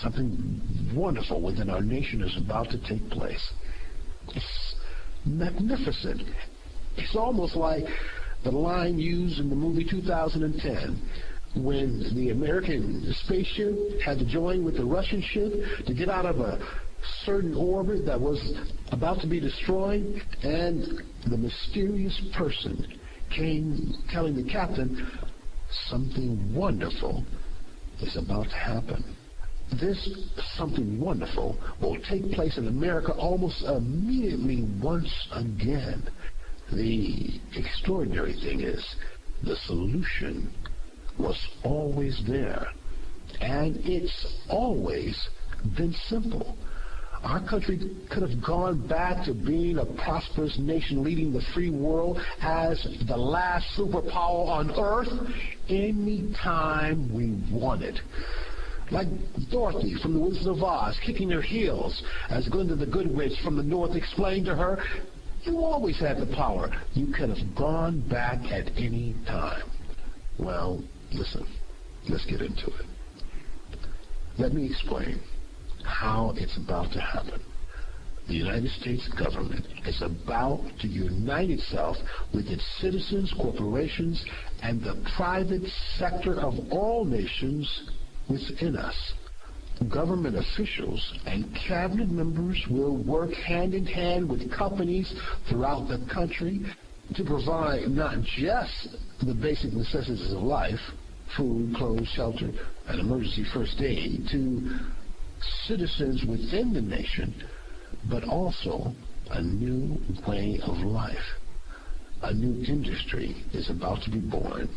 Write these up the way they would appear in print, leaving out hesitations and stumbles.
Something wonderful within our nation is about to take place. It's magnificent. It's almost like the line used in the movie 2010 when the American spaceship had to join with the Russian ship to get out of a certain orbit that was about to be destroyed, and the mysterious person came telling the captain something wonderful is about to happen. This something wonderful will take place in America almost immediately once again. The extraordinary thing is the solution was always there, and it's always been simple. Our country could have gone back to being a prosperous nation leading the free world as the last superpower on earth any time we wanted. Like Dorothy from The Wizard of Oz kicking her heels as Glinda the Good Witch from the North explained to her, you always had the power. You could have gone back at any time. Well, listen, let's get into it. Let me explain how it's about to happen. The United States government is about to unite itself with its citizens, corporations, and the private sector of all nations within us. Government officials and cabinet members will work hand in hand with companies throughout the country to provide not just the basic necessities of life, food, clothes, shelter, and emergency first aid, to citizens within the nation, but also a new way of life. A new industry is about to be born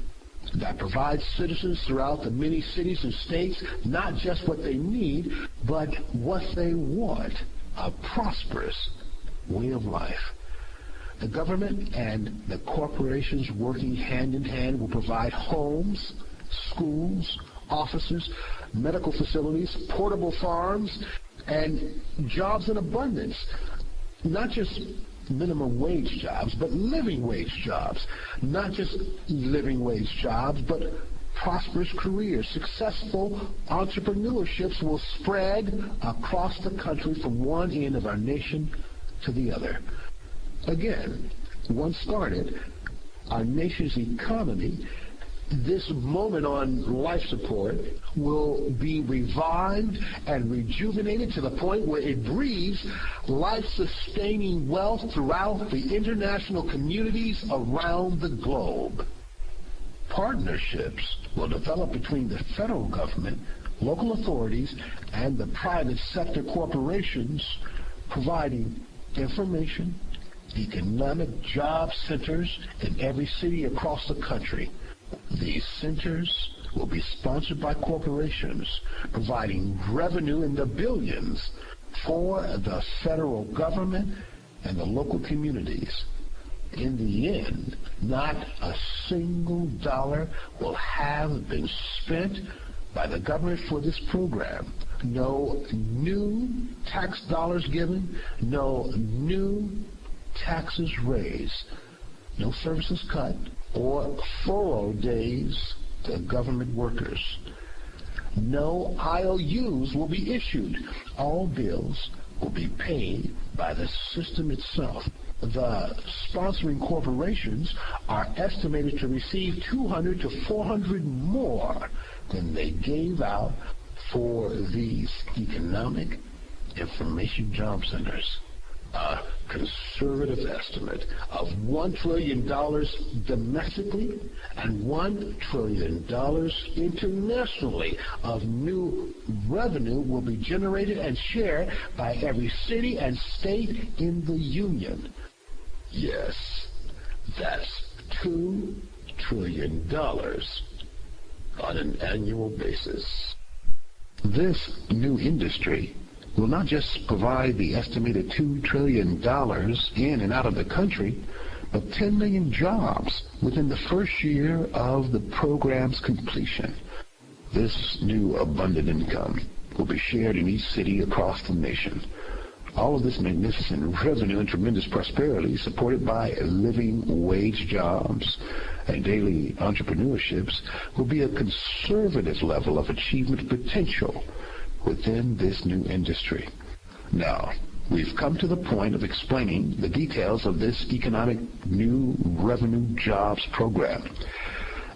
that provides citizens throughout the many cities and states not just what they need, but what they want, a prosperous way of life. The government and the corporations working hand in hand will provide homes, schools, offices, medical facilities, portable farms, and jobs in abundance. Not just minimum wage jobs, but living wage jobs. Not just living wage jobs, but prosperous careers. Successful entrepreneurships will spread across the country from one end of our nation to the other. Again, once started, our nation's economy, this moment on life support, will be revived and rejuvenated to the point where it breathes life-sustaining wealth throughout the international communities around the globe. Partnerships will develop between the federal government, local authorities, and the private sector corporations, providing information, economic job centers in every city across the country. These centers will be sponsored by corporations, providing revenue in the billions for the federal government and the local communities. In the end, not a single dollar will have been spent by the government for this program. No new tax dollars given, no new taxes raised, no services cut, or furlough days to government workers. No IOUs will be issued. All bills will be paid by the system itself. The sponsoring corporations are estimated to receive 200 to 400 more than they gave out for these economic information job centers. A conservative estimate of $1 trillion domestically and $1 trillion internationally of new revenue will be generated and shared by every city and state in the Union. Yes, that's $2 trillion on an annual basis. This new industry will not just provide the estimated $2 trillion in and out of the country, but 10 million jobs within the first year of the program's completion. This new abundant income will be shared in each city across the nation. All of this magnificent revenue and tremendous prosperity, supported by living wage jobs and daily entrepreneurships, will be a conservative level of achievement potential, within this new industry. Now, we've come to the point of explaining the details of this economic new revenue jobs program.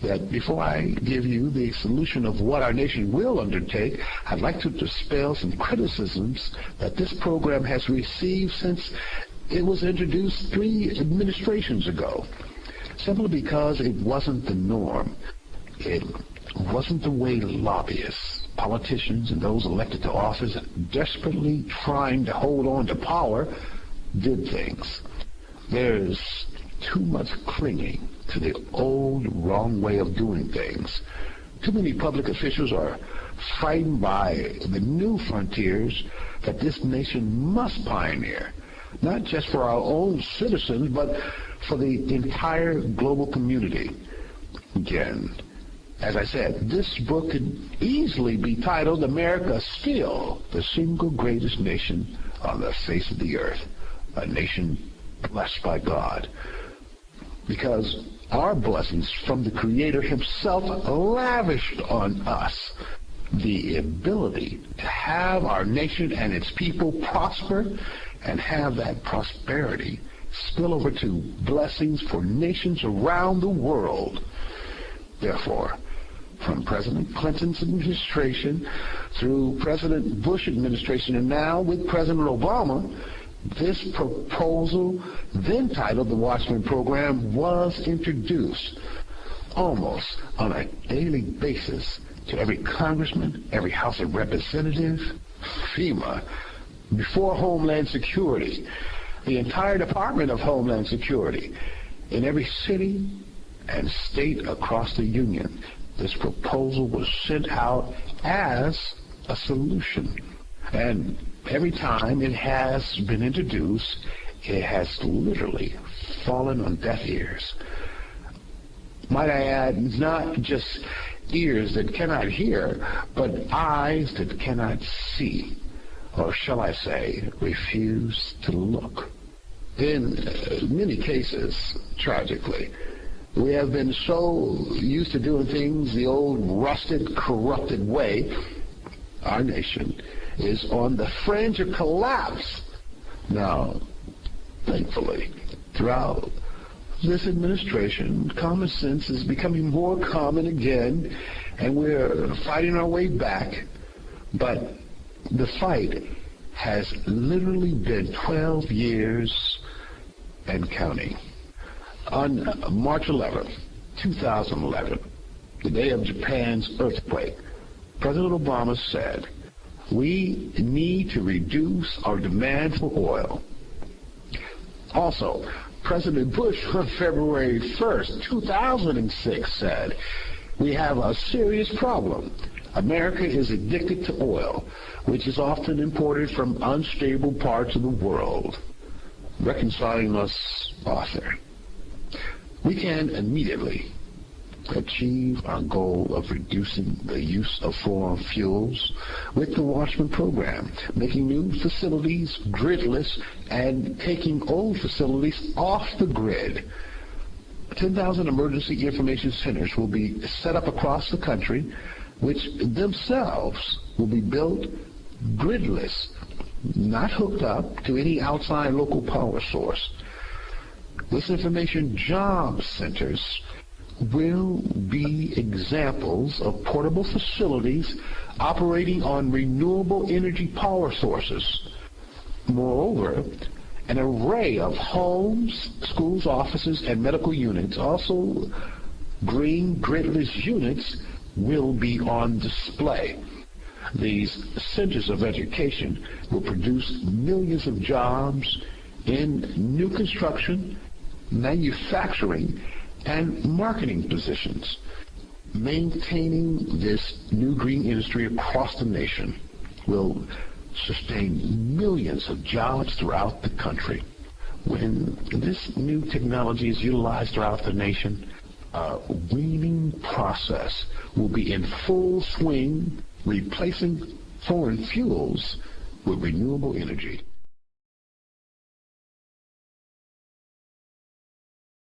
That before I give you the solution of what our nation will undertake, I'd like to dispel some criticisms that this program has received since it was introduced 3 administrations ago, simply because it wasn't the norm. It wasn't the way lobbyists, politicians, and those elected to office desperately trying to hold on to power did things. There's too much clinging to the old, wrong way of doing things. Too many public officials are frightened by the new frontiers that this nation must pioneer, not just for our own citizens, but for the entire global community. Again, as I said, this book could easily be titled "America Still the Single Greatest Nation on the Face of the Earth, a Nation Blessed by God." Because our blessings from the Creator Himself lavished on us the ability to have our nation and its people prosper and have that prosperity spill over to blessings for nations around the world. Therefore, from President Clinton's administration through President Bush administration and now with President Obama, this proposal, then titled the Watchman Program, was introduced almost on a daily basis to every congressman, every House of Representatives, FEMA, before Homeland Security, the entire Department of Homeland Security, in every city and state across the Union. This proposal was sent out as a solution. And every time it has been introduced, it has literally fallen on deaf ears. Might I add, not just ears that cannot hear, but eyes that cannot see, or shall I say, refuse to look. In many cases, tragically, we have been so used to doing things the old rusted, corrupted way, our nation is on the fringe of collapse. Now, thankfully, throughout this administration, common sense is becoming more common again, and we're fighting our way back. But the fight has literally been 12 years and counting. On March 11, 2011, the day of Japan's earthquake, President Obama said, "We need to reduce our demand for oil." Also, President Bush on February 1st, 2006 said, "We have a serious problem. America is addicted to oil, which is often imported from unstable parts of the world." Reconciling us author. We can immediately achieve our goal of reducing the use of foreign fuels with the Watchman Program, making new facilities gridless and taking old facilities off the grid. 10,000 emergency information centers will be set up across the country, which themselves will be built gridless, not hooked up to any outside local power source. This information job centers will be examples of portable facilities operating on renewable energy power sources. Moreover, an array of homes, schools, offices, and medical units, also green gridless units, will be on display. These centers of education will produce millions of jobs in new construction, manufacturing, and marketing positions. Maintaining this new green industry across the nation will sustain millions of jobs throughout the country. When this new technology is utilized throughout the nation, a weaning process will be in full swing, replacing foreign fuels with renewable energy.